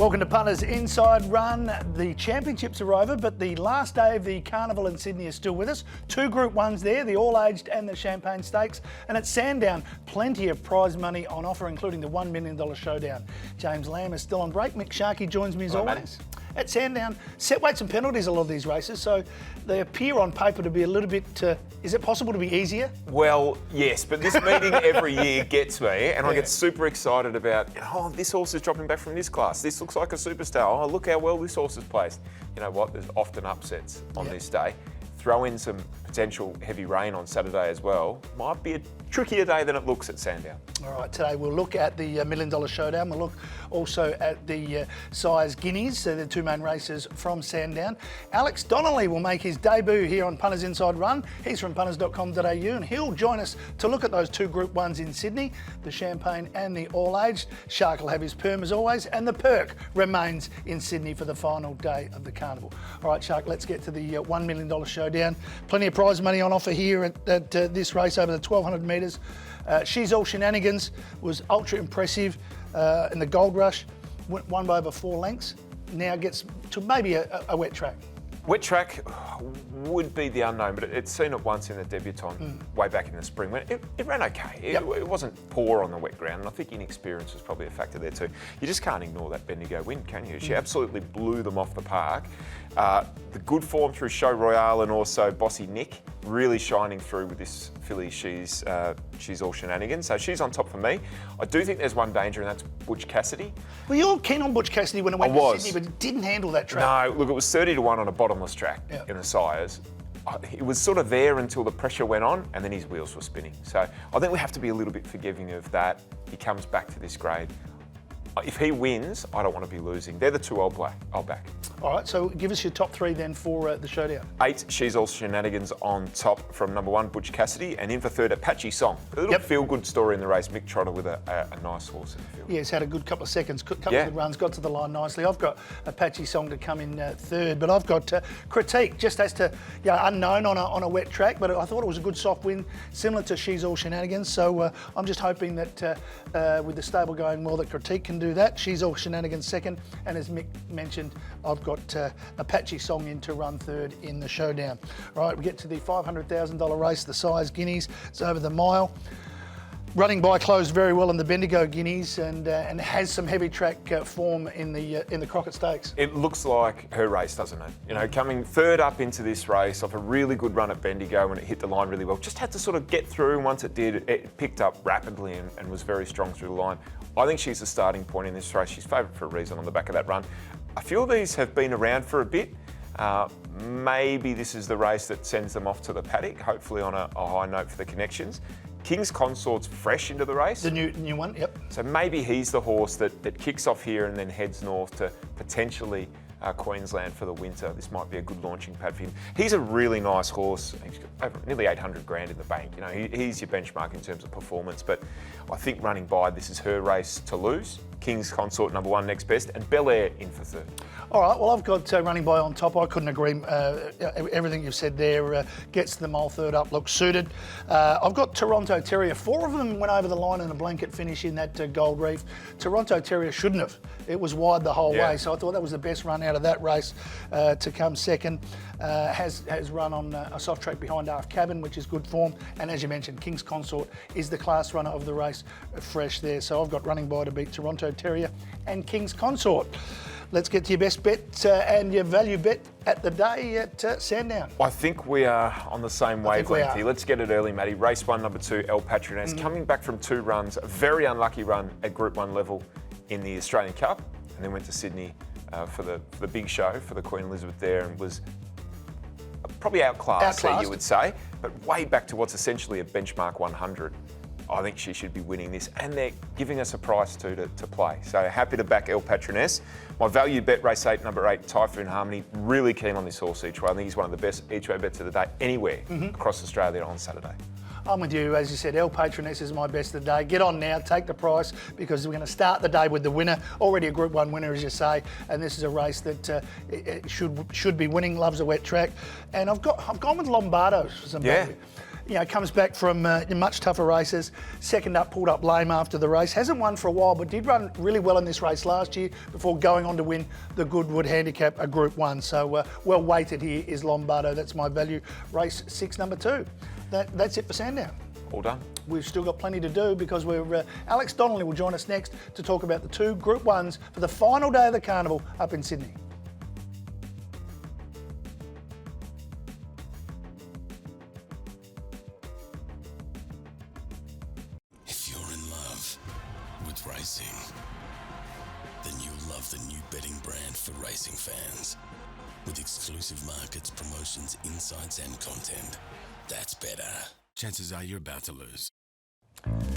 Welcome to Punters Inside Run. The championships are over, but the last day of the carnival in Sydney is still with us. Two Group 1s there, the All-Aged and the Champagne Stakes. And at Sandown, plenty of prize money on offer, including the $1 million showdown. James Lamb is still on break. Mick Sharkie joins me as always. At Sandown, set weights and penalties a lot of these races, so they appear on paper to be a little bit, is it possible to be easier? Well, yes, but this meeting every year gets me, and I get super excited about, oh, this horse is dropping back from this class. This looks like a superstar. Oh, look how well this horse is placed. You know what? There's often upsets on this day. Throw in some potential heavy rain on Saturday as well. Might be a trickier day than it looks at Sandown. All right, today we'll look at the $1 million showdown. We'll look also at the size guineas, so the two main races from Sandown. Alex Donnelly will make his debut here on Punters Inside Run. He's from punters.com.au and he'll join us to look at those two Group 1s in Sydney, the Champagne and the All-Aged. Shark will have his perm as always, and the perk remains in Sydney for the final day of the carnival. All right, Shark, let's get to the $1 million showdown. Plenty of prize money on offer here at this race over the 1,200 metres. She's All Shenanigans was ultra impressive in the Gold Rush, won by over 4 lengths. Now gets to maybe a wet track. Wet track would be the unknown, but it's seen it once in the debutante way back in the spring when it ran okay. It wasn't poor on the wet ground, and I think inexperience was probably a factor there too. You just can't ignore that Bendigo win, can you? She absolutely blew them off the park. The good form through Show Royale and also Bossy Nick really shining through with this filly. She's All Shenanigans, so she's on top for me. I do think there's one danger, and that's Butch Cassidy. Well, you're keen on Butch Cassidy when it went to Sydney, but it didn't handle that track. No, look, it was 30-1 on a bottomless track in the sires. It was sort of there until the pressure went on, and then his wheels were spinning. So I think we have to be a little bit forgiving of that. He comes back to this grade. If he wins, I don't want to be losing. They're the two I'll back. All right, so give us your top 3 then for the showdown. 8, She's All Shenanigans on top from number 1, Butch Cassidy, and in for 3rd, Apache Song. A little feel-good story in the race. Mick Trotter with a nice horse in the field. Yeah, he's had a good couple of seconds, couple of good runs, got to the line nicely. I've got Apache Song to come in 3rd, but I've got Critique, just as to unknown on a wet track, but I thought it was a good soft win, similar to She's All Shenanigans. So I'm just hoping that with the stable going well, that Critique can do that. She's All Shenanigans 2nd, and as Mick mentioned, I've got Apache Song in to run 3rd in the showdown. All right, we get to the $500,000 race, the size guineas. It's over the mile. Running by closed very well in the Bendigo Guineas and has some heavy track form in the Crockett Stakes. It looks like her race, doesn't it? You know, coming 3rd up into this race off a really good run at Bendigo when it hit the line really well. Just had to sort of get through, and once it did, it picked up rapidly and was very strong through the line. I think she's the starting point in this race. She's favourite for a reason on the back of that run. A few of these have been around for a bit. Maybe this is the race that sends them off to the paddock, hopefully on a high note for the connections. King's Consort's fresh into the race. The new one, yep. So maybe he's the horse that kicks off here and then heads north to potentially Queensland for the winter. This might be a good launching pad for him. He's a really nice horse. He's got over nearly 800 grand in the bank. You know, he's your benchmark in terms of performance, but I think running by, this is her race to lose. King's Consort number 1 next best, and Bel Air in for 3rd. All right, well, I've got running by on top. I couldn't agree. Everything you've said there gets the mole 3rd up, looks suited. I've got Toronto Terrier. 4 of them went over the line in a blanket finish in that Gold Reef. Toronto Terrier shouldn't have. It was wide the whole way, so I thought that was the best run out of that race to come 2nd. Has run on a soft track behind Half Cabin, which is good form. And as you mentioned, King's Consort is the class runner of the race, fresh there. So I've got running by to beat Toronto Terrier and King's Consort. Let's get to your best bet and your value bet at the day at Sandown. I think we are on the same wavelength here. Let's get it early, Matty. Race 1, number 2, El Patroness, coming back from 2 runs, a very unlucky run at Group 1 level in the Australian Cup, and then went to Sydney for the big show for the Queen Elizabeth there, and was probably outclassed, you would say, but way back to what's essentially a benchmark 100. I think she should be winning this, and they're giving us a price too to play. So happy to back El Patroness. My value bet, race 8, number 8, Typhoon Harmony. Really keen on this horse each way. I think he's one of the best each way bets of the day anywhere across Australia on Saturday. I'm with you. As you said, El Patroness is my best of the day. Get on now, take the price, because we're going to start the day with the winner. Already a Group 1 winner, as you say, and this is a race that it should be winning. Loves a wet track, and I've gone with Lombardo for some value. comes back from much tougher races. Second up, pulled up lame after the race. Hasn't won for a while, but did run really well in this race last year before going on to win the Goodwood Handicap, a Group 1. So well weighted here is Lombardo. That's my value. Race 6, number 2. That's it for Sandown. All done. We've still got plenty to do because Alex Donnelly will join us next to talk about the 2 Group 1s for the final day of the carnival up in Sydney. If you're in love with racing, then you'll love the new betting brand for racing fans. With exclusive markets, promotions, insights and content. That's better. Chances are you're about to lose.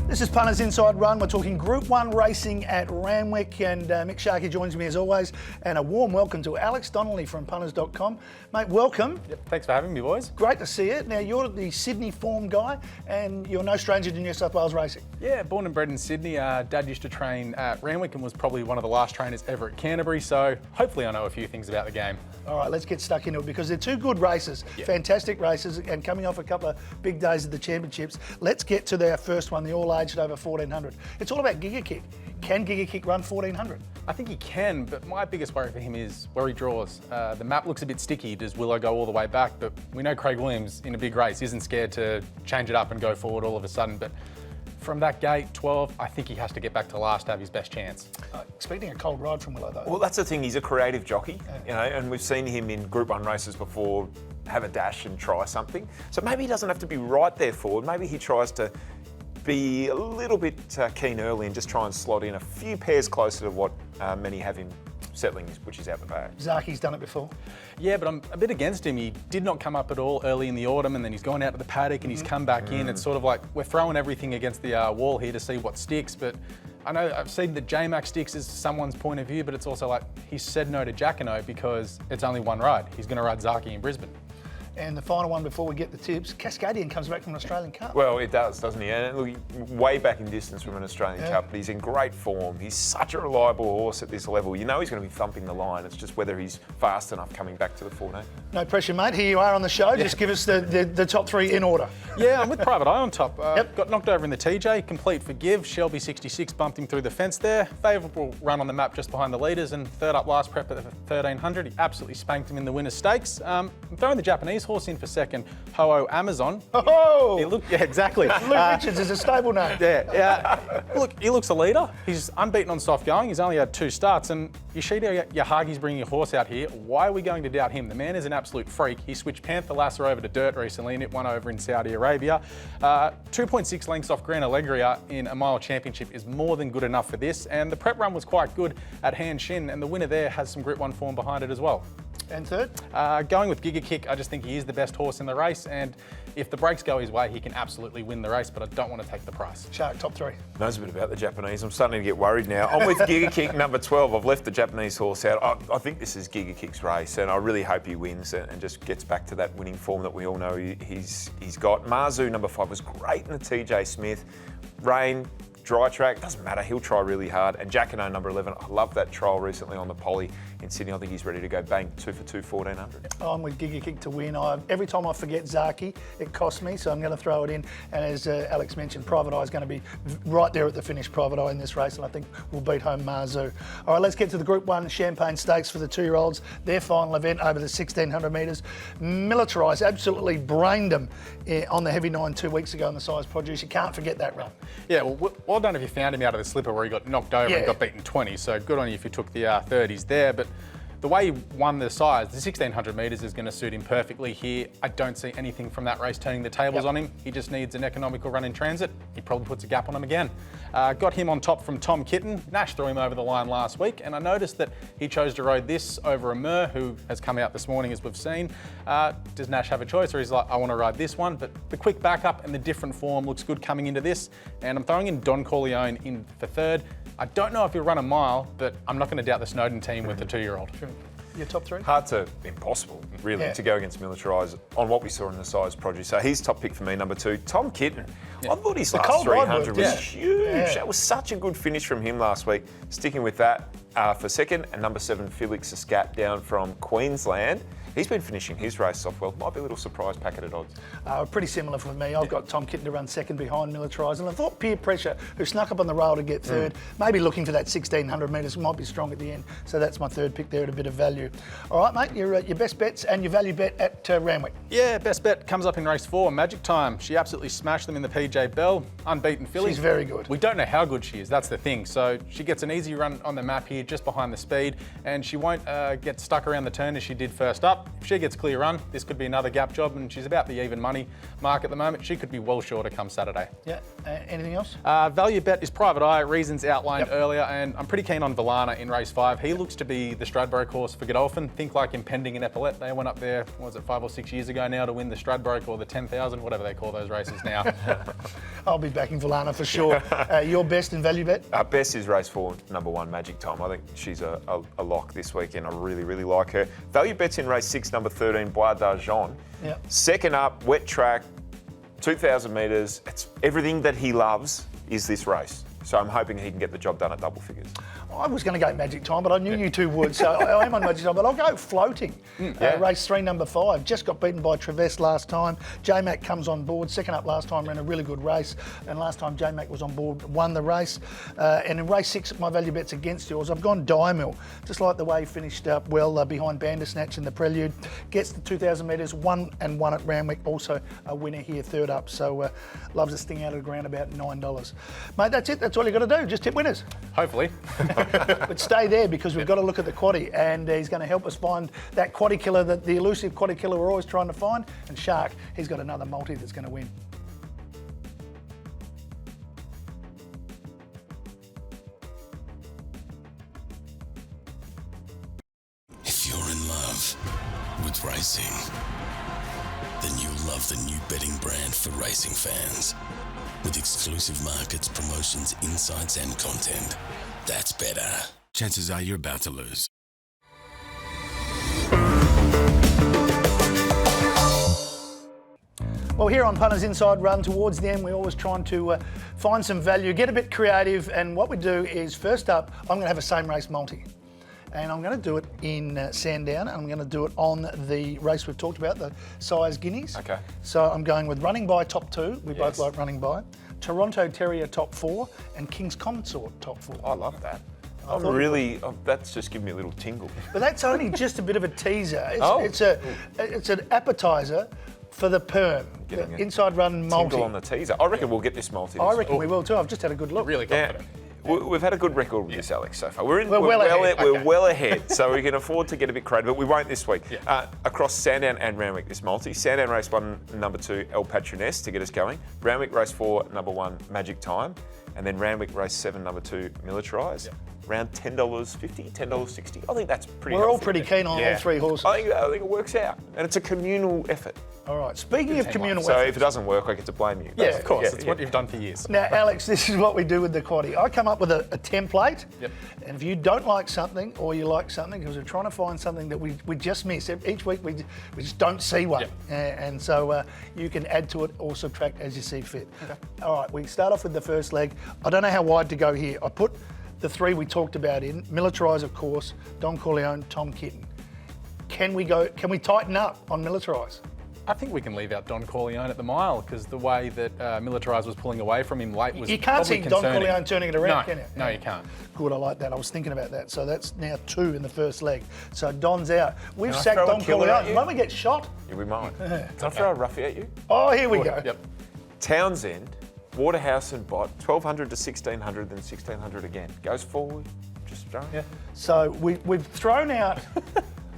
This is Punters Inside Run. We're talking Group 1 racing at Randwick, and Mick Sharkie joins me as always. And a warm welcome to Alex Donnelly from punters.com. Mate, welcome. Yep, thanks for having me, boys. Great to see you. Now, you're the Sydney form guy, and you're no stranger to New South Wales racing. Yeah, born and bred in Sydney. Dad used to train at Randwick and was probably one of the last trainers ever at Canterbury, so hopefully I know a few things about the game. All right, let's get stuck into it because they're 2 good races, fantastic races, and coming off a couple of big days of the championships. Let's get to their first one, the all-aged over 1400. It's all about Giga Kick. Can Giga Kick run 1400? I think he can, but my biggest worry for him is where he draws. The map looks a bit sticky. Does Willow go all the way back? But we know Craig Williams in a big race isn't scared to change it up and go forward all of a sudden. But from that gate, 12, I think he has to get back to last to have his best chance. Expecting a cold ride from Willow, though. Well, that's the thing. He's a creative jockey, and we've seen him in Group 1 races before have a dash and try something. So maybe he doesn't have to be right there forward. Maybe he tries to be a little bit keen early and just try and slot in a few pairs closer to what many have him settling, which is out the back. Zaki's done it before. Yeah, but I'm a bit against him. He did not come up at all early in the autumn, and then he's gone out to the paddock and he's come back in. It's sort of like we're throwing everything against the wall here to see what sticks. But I know I've seen that J-Mac sticks is someone's point of view, but it's also like he said no to Jacquino because it's only one ride. He's going to ride Zaki in Brisbane. And the final one before we get the tips, Cascadian comes back from an Australian Cup. Well, it does, doesn't he? And look, way back in distance from an Australian Cup, but he's in great form. He's such a reliable horse at this level. You know he's going to be thumping the line. It's just whether he's fast enough coming back to the 14. No pressure, mate. Here you are on the show. Just give us the top 3 in order. Yeah, I'm with Private Eye on top. Got knocked over in the TJ, complete forgive. Shelby 66 bumped him through the fence there. Favourable run on the map just behind the leaders, and third up last prep at the 1300. He absolutely spanked him in the winner's stakes. I'm throwing the Japanese horse in for second. Ho-Oh Amazon. Oh! Exactly. Luke Richards is a stable name. Look, he looks a leader. He's unbeaten on soft going. He's only had 2 starts. And Yoshida Yahagi's bringing a horse out here. Why are we going to doubt him? The man is an absolute freak. He switched Panther Lasser over to dirt recently and it won over in Saudi Arabia. 2.6 lengths off Gran Alegria in a mile championship is more than good enough for this. And the prep run was quite good at Han Shin, and the winner there has some Group 1 form behind it as well. And third? Going with Giga Kick, I just think he is the best horse in the race, and if the brakes go his way, he can absolutely win the race, but I don't want to take the price. Shark, top 3. Knows a bit about the Japanese. I'm starting to get worried now. I'm with Giga Kick, number 12. I've left the Japanese horse out. I think this is Giga Kick's race, and I really hope he wins and just gets back to that winning form that we all know he's got. Marzu, number 5, was great in the TJ Smith. Rain, dry track, doesn't matter, he'll try really hard. And Jacquino, number 11, I love that trial recently on the Poly in Sydney. I think he's ready to go bang 2 for 2, 1400. I'm with Giga Kick to win. Every time I forget Zaki, it costs me, so I'm going to throw it in. And as Alex mentioned, Private Eye is going to be right there at the finish, Private Eye in this race, and I think we'll beat home Marzu. All right, let's get to the Group 1 Champagne Stakes for the 2-year-olds. Their final event over the 1600 metres. Militarised, absolutely brained them on the heavy 9 2 weeks ago in the size produce. You can't forget that run. Yeah, well done if you found him out of the slipper where he got knocked over and got beaten 20. So good on you if you took the 30s there. But the way he won the size, the 1600 metres is going to suit him perfectly here. I don't see anything from that race turning the tables on him. He just needs an economical run in transit. He probably puts a gap on him again. Got him on top from Tom Kitten. Nash threw him over the line last week, and I noticed that he chose to ride this over a Mur, who has come out this morning, as we've seen. Does Nash have a choice, or he's like, I want to ride this one? But the quick backup and the different form looks good coming into this, and I'm throwing in Don Corleone in for third. I don't know if he'll run a mile, but I'm not going to doubt the Snowden team with the 2-year-old. Your top 3? Hard to impossible, really, to go against Militarised on what we saw in the size produce. So he's top pick for me, number 2. Tom Kitten. I thought his last 300 was huge. That was such a good finish from him last week. Sticking with that for second. And number 7, Felix Escat down from Queensland. He's been finishing his race off well. Might be a little surprise packet at odds. Pretty similar for me. I've got Tom Kitten to run second behind Militarised, and I thought Peer Pressure, who snuck up on the rail to get third, maybe looking for that 1,600 metres, might be strong at the end. So that's my third pick there at a bit of value. All right, mate, your best bets and your value bet at Randwick. Yeah, best bet comes up in race 4, Magic Time. She absolutely smashed them in the PJ Bell. Unbeaten filly. She's very good. We don't know how good she is, that's the thing. So she gets an easy run on the map here, just behind the speed, and she won't get stuck around the turn as she did first up. If she gets clear run, this could be another gap job, and she's about the even money mark at the moment. She could be well shorter come Saturday. Yeah, anything else? Value bet is Private Eye, reasons outlined earlier, and I'm pretty keen on Villana in race 5. He looks to be the Stradbroke horse for Godolphin. Think like Impending and Epaulette. They went up there, what was it, 5 or 6 years ago now to win the Stradbroke or the 10,000, whatever they call those races now. I'll be backing Villana for sure. Your best and value bet? Best is race 4, number 1, Magic Time. I think she's a lock this weekend. I really, really like her. Value bets in race 6, number 13, Bois d'Argent. Yep. Second up, wet track, 2,000 metres. It's everything that he loves is this race. So I'm hoping he can get the job done at double figures. I was going to go Magic Time, but I knew you two would, so I am on Magic Time, but I'll go Floating. Race 3, number 5. Just got beaten by Traverse last time. J-Mac comes on board. Second up last time, ran a really good race. And last time J-Mac was on board, won the race. And in race 6, my value bet's against yours. I've gone Diamil. Just like the way he finished up well behind Bandersnatch in the Prelude. Gets the 2,000 metres, 1 and 1 at Randwick. Also a winner here, third up. So loves this thing out of the ground, about $9. Mate, that's it. That's all you got to do. Just tip winners. Hopefully. But stay there because we've got to look at the quaddie, and he's going to help us find that quaddie killer, the elusive quaddie killer we're always trying to find. And Shark, he's got another multi that's going to win. If you're in love with racing, then you'll love the new betting brand for racing fans. With exclusive markets, promotions, insights, and content. That's better. Chances are you're about to lose. Well, here on Punters Inside Run, towards the end, we're always trying to find some value, get a bit creative, and what we do is, first up, I'm going to have a same race multi. And I'm going to do it in Sandown, and I'm going to do it on the race we've talked about, the size guineas. Okay. So I'm going with Running By top 2. We both like Running By. Toronto Terrier top 4, and King's Consort top 4. I love that. That's just giving me a little tingle. But that's only just a bit of a teaser. It's an appetizer for the perm, the Inside Run multi. Tingle on the teaser. I reckon we'll get this multi. I reckon we will too. I've just had a good look. Really confident. We've had a good record with this, Alex, so far. We're well well ahead, so we can afford to get a bit creative, but we won't this week. Across Sandown and Randwick, this multi. Sandown race 1, number 2, El Patroness to get us going. Randwick race 4, number 1, Magic Time. And then Randwick race 7, number 2, Militarised. Around $10.50, $10.60. I think that's pretty We're all healthy. pretty keen on all three horses. I think it works out. And it's a communal effort. All right, speaking of communal So efforts, if it doesn't work, I get to blame you. Yeah, Of course, it's what you've done for years. Now, Alex, this is what we do with the quaddie. I come up with a template, and if you don't like something or you like something, because we're trying to find something that we just miss. Each week we just don't see one. And so you can add to it or subtract as you see fit. Okay. All right, we start off with the first leg. I don't know how wide to go here. I put the 3 we talked about in, Militarised, of course, Don Corleone, Tom Kitten. Can we tighten up on Militarised? I think we can leave out Don Corleone at the mile because the way that Militarised was pulling away from him late was You can't see Don Corleone turning it around, can you? No, you can't. Good, I like that. I was thinking about that. So that's now 2 in the first leg. So Don's out. We've sacked Don Corleone. Won't we get shot? Yeah, we might. Can I throw a roughie at you? Oh, here we go. Yep. Townsend, Waterhouse and Bott, 1,200 to 1,600, then 1,600 again. Goes forward, just throw. Yeah. So we've thrown out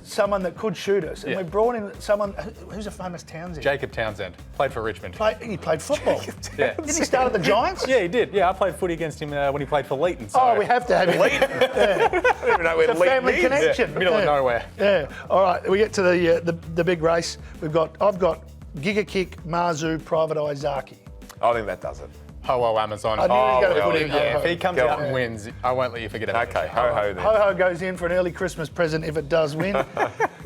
someone that could shoot us, and we've brought in someone who's a famous Townsend. Jacob Townsend, played for Richmond. He played football. Didn't he start at the Giants? Yeah, he did. Yeah, I played footy against him when he played for Leeton. So. Oh, we have to have him. Leeton? I don't even know where It's a family Leeton is. connection. Middle of nowhere. Yeah. All right, we get to the big race. I've got Giga Kick, Marzu, Private Eye, Zaki. I think that does it. Ho-ho Amazon. I knew he was going to put in If Ho-Ho. he comes out and wins, I won't let you forget about it. Okay, ho-ho then. Ho-ho goes in for an early Christmas present if it does win.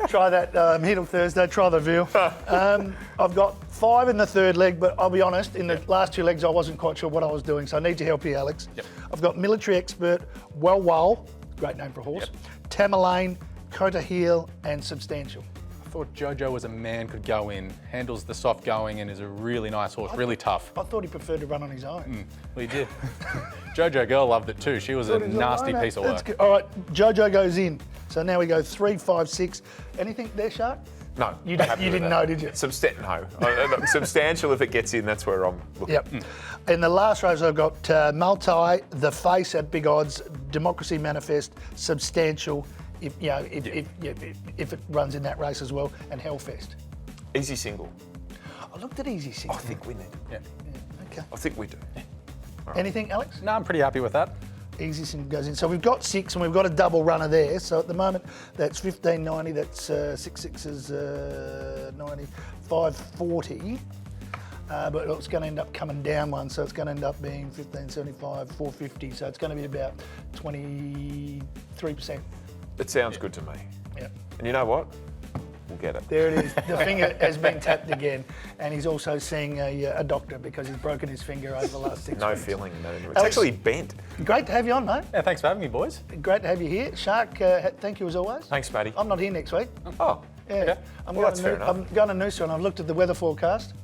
Try that here till Thursday, try the veal. I've got 5 in the third leg, but I'll be honest, in the last 2 legs I wasn't quite sure what I was doing, so I need your help here, Alex. I've got Military Expert, Well, great name for a horse, Tamerlane, Kota Heel, and Substantial. I thought Jojo was a man, could go in, handles the soft going, and is a really nice horse, really tough. I thought he preferred to run on his own. Well, he did. Jojo girl loved it too. She was a nasty piece of work. Good. All right, Jojo goes in. So now we go 3, 5, 6. Anything there, Shark? No. You didn't know, did you? No. Substantial if it gets in, that's where I'm looking. Yep. In the last race, I've got Multi, The Face at big odds, Democracy Manifest, Substantial, if it runs in that race as well, and Hellfest. Easy single. I looked at Easy Single. I think we need it. Yeah. Okay. I think we do. Anything, Alex? No, I'm pretty happy with that. Easy Single goes in. So we've got 6 and we've got a double runner there. So at the moment, that's 15.90. That's 6 6s 90, 540. But it's going to end up coming down one. So it's going to end up being 15.75, 450. So it's going to be about 23%. It sounds good to me. Yeah. And you know what? We'll get it. There it is. The finger has been tapped again, and he's also seeing a doctor because he's broken his finger over the last 6 No weeks. feeling. No. It's Alex, actually bent. Great to have you on, mate. Yeah, thanks for having me, boys. Great to have you here. Shark, thank you as always. Thanks, Matty. I'm not here next week. Oh, Yeah. Okay. I'm Well, that's fair enough. I'm going to Noosa and I've looked at the weather forecast.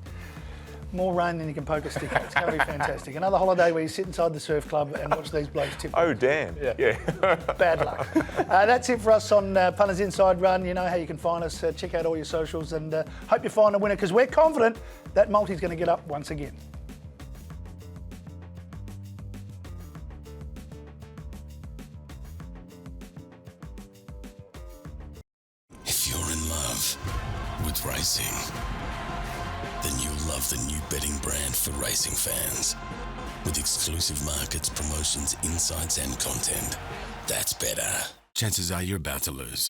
More rain than you can poke a stick at. It's going to be fantastic. Another holiday where you sit inside the surf club and watch these blokes tip. Oh, damn. Yeah. Bad luck. That's it for us on Punters Inside Run. You know how you can find us. Check out all your socials and hope you find a winner because we're confident that multi's going to get up once again. If you're in love with racing, then you'll love the new betting brand for racing fans. With exclusive markets, promotions, insights, and content. That's better. Chances are you're about to lose.